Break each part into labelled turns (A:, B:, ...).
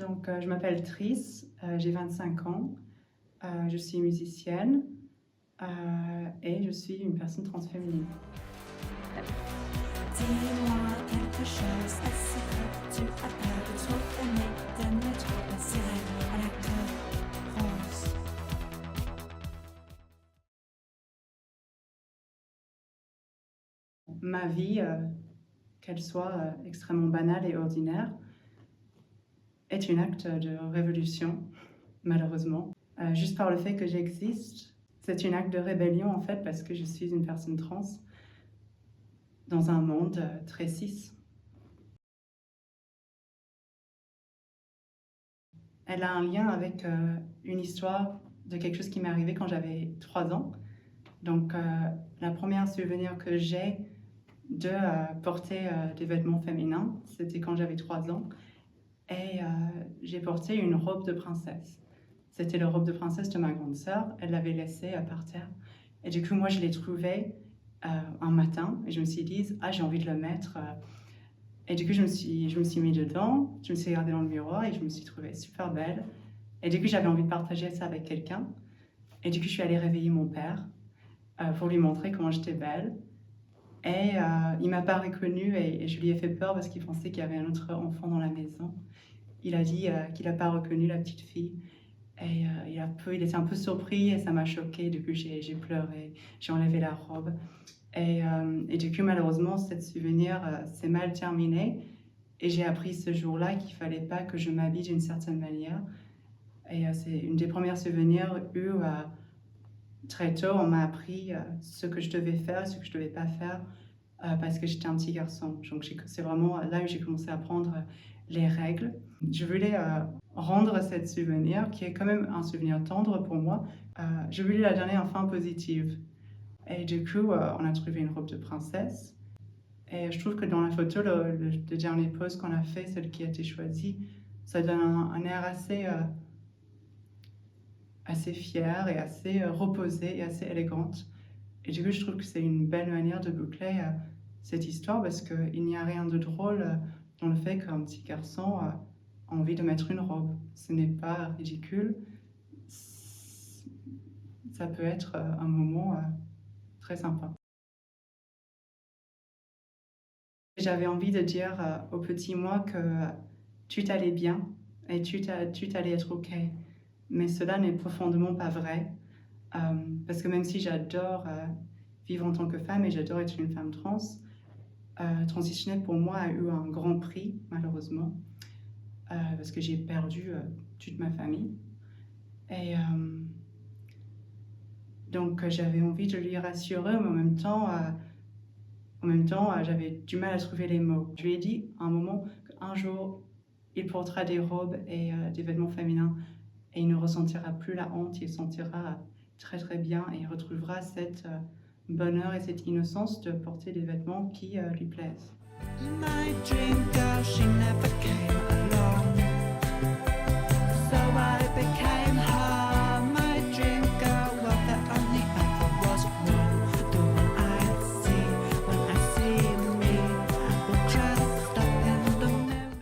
A: Je m'appelle Tris, j'ai 25 ans, je suis musicienne et je suis une personne transféminine.
B: Dis-moi quelque chose, est-ce que tu as peur de trop aimer, d'aimer trop la sirène à la queue rose?
A: Ma vie, qu'elle soit extrêmement banale et ordinaire, est un acte de révolution, malheureusement. Juste par le fait que j'existe, c'est un acte de rébellion en fait parce que je suis une personne trans dans un monde très cis. Elle a un lien avec une histoire de quelque chose qui m'est arrivé quand j'avais 3 ans. La première souvenir que j'ai de porter des vêtements féminins, c'était quand j'avais 3 ans. Et j'ai porté une robe de princesse. C'était la robe de princesse de ma grande sœur. Elle l'avait laissée par terre. Et du coup, moi, je l'ai trouvée un matin. Et je me suis dit, ah, j'ai envie de le mettre. Et du coup, je me suis mis dedans. Je me suis regardée dans le miroir et je me suis trouvée super belle. Et du coup, j'avais envie de partager ça avec quelqu'un. Et du coup, je suis allée réveiller mon père pour lui montrer comment j'étais belle. Et il m'a pas reconnue et je lui ai fait peur parce qu'il pensait qu'il y avait un autre enfant dans la maison. Il a dit qu'il n'a pas reconnu la petite fille. Et il était un peu surpris et ça m'a choquée. Du coup, j'ai pleuré, j'ai enlevé la robe. Et du coup, malheureusement, cette souvenir s'est mal terminé. Et j'ai appris ce jour-là qu'il ne fallait pas que je m'habille d'une certaine manière. Et c'est une des premières souvenirs où très tôt, on m'a appris ce que je devais faire, ce que je ne devais pas faire, parce que j'étais un petit garçon. Donc c'est vraiment là où j'ai commencé à prendre les règles. Je voulais rendre cette souvenir, qui est quand même un souvenir tendre pour moi, je voulais la donner en fin positive. Et du coup, on a trouvé une robe de princesse. Et je trouve que dans la photo, le dernier pose qu'on a fait, celle qui a été choisie, ça donne un air assez fière et assez reposée et assez élégante. Et du coup, je trouve que c'est une belle manière de boucler cette histoire parce qu'il n'y a rien de drôle dans le fait qu'un petit garçon a envie de mettre une robe. Ce n'est pas ridicule. Ça peut être un moment très sympa. J'avais envie de dire au petit moi que tu t'allais bien et tu t'allais être OK. Mais cela n'est profondément pas vrai. Parce que même si j'adore vivre en tant que femme et j'adore être une femme trans, transitionner pour moi a eu un grand prix, malheureusement, parce que j'ai perdu toute ma famille. Et j'avais envie de lui rassurer, mais en même temps j'avais du mal à trouver les mots. Je lui ai dit à un moment qu'un jour, il portera des robes et des vêtements féminins et il ne ressentira plus la honte, il se sentira très très bien et il retrouvera cette bonheur et cette innocence de porter des vêtements qui lui plaisent.
B: My dream girl, she never came along, so I became her. My dream girl, well, the only other was wrong. The one when I see me, will dressed up in the mirror.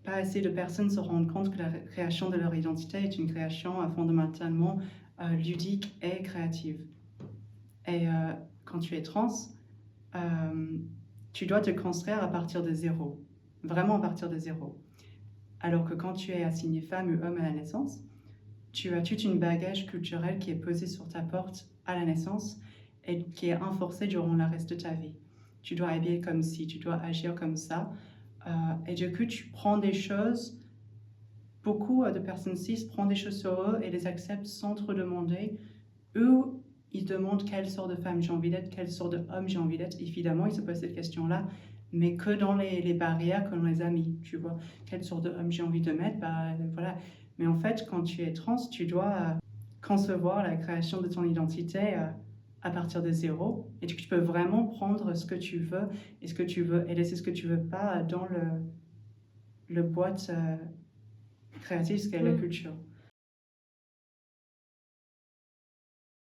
A: Pas assez de personnes se rendent compte que la création de leur identité est une création fondamentalement ludique et créative. Et quand tu es trans, tu dois te construire à partir de zéro, vraiment à partir de zéro. Alors que quand tu es assigné femme ou homme à la naissance, tu as tout un bagage culturel qui est posé sur ta porte à la naissance et qui est renforcé durant le reste de ta vie. Tu dois habiller comme ci, tu dois agir comme ça. Et du coup, tu prends des choses, beaucoup de personnes cis prennent des choses sur eux et les acceptent sans trop demander, ou ils demandent quelle sorte de femme j'ai envie d'être, quelle sorte d'homme j'ai envie d'être. Évidemment, ils se posent cette question-là, mais que dans les barrières, que dans les amis, tu vois. Quelle sorte d'homme j'ai envie de mettre, bah voilà. Mais en fait, quand tu es trans, tu dois concevoir la création de ton identité à partir de zéro. Et tu peux vraiment prendre ce que tu veux et ce que tu veux et laisser ce que tu veux pas dans le boîte créative, ce qu'est la culture.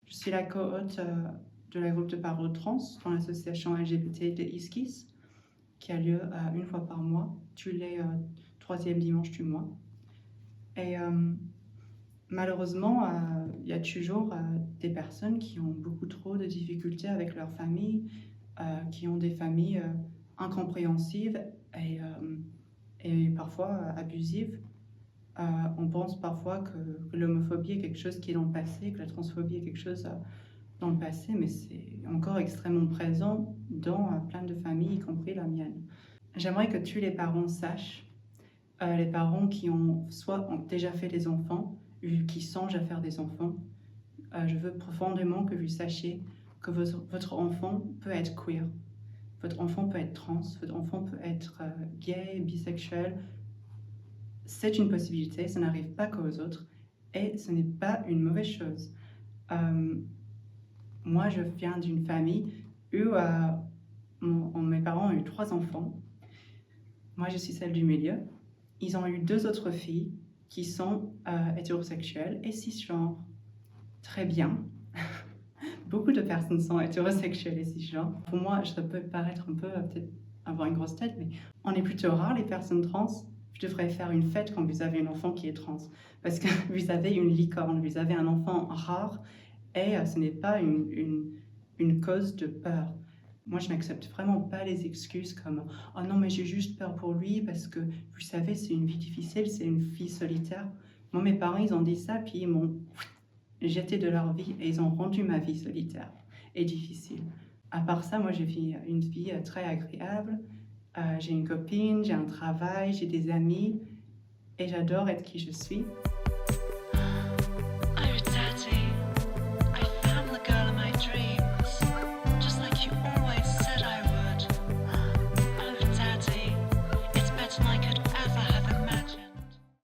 A: Je suis la co-hôte de la groupe de parole trans dans l'association LGBT de Iskis. qui a lieu une fois par mois, tous les troisièmes dimanches du mois. Et malheureusement, il y a toujours des personnes qui ont beaucoup trop de difficultés avec leur famille, qui ont des familles incompréhensives et parfois abusives. On pense parfois que l'homophobie est quelque chose qui est dans le passé, que la transphobie est quelque chose dans le passé, mais c'est encore extrêmement présent dans plein de familles, y compris la mienne. J'aimerais que tous les parents sachent, les parents qui ont déjà fait des enfants, ou qui songent à faire des enfants, je veux profondément que vous sachiez que votre enfant peut être queer, votre enfant peut être trans, votre enfant peut être gay, bisexuel. C'est une possibilité, ça n'arrive pas qu'aux autres et ce n'est pas une mauvaise chose. Moi, je viens d'une famille où mes parents ont eu 3 enfants. Moi, je suis celle du milieu. Ils ont eu 2 autres filles qui sont hétérosexuelles et cisgenres. Très bien. Beaucoup de personnes sont hétérosexuelles et cisgenres. Pour moi, ça peut paraître un peu, peut-être avoir une grosse tête, mais on est plutôt rares les personnes trans. Je devrais faire une fête quand vous avez un enfant qui est trans, parce que vous avez une licorne, vous avez un enfant rare, et ce n'est pas une cause de peur. Moi, je n'accepte vraiment pas les excuses comme « Oh non, mais j'ai juste peur pour lui, parce que, vous savez, c'est une vie difficile, c'est une vie solitaire. » Moi, mes parents, ils ont dit ça, puis ils m'ont jeté de leur vie, et ils ont rendu ma vie solitaire et difficile. À part ça, moi, j'ai une vie très agréable. J'ai une copine, j'ai un travail, j'ai des amis et j'adore être qui je suis.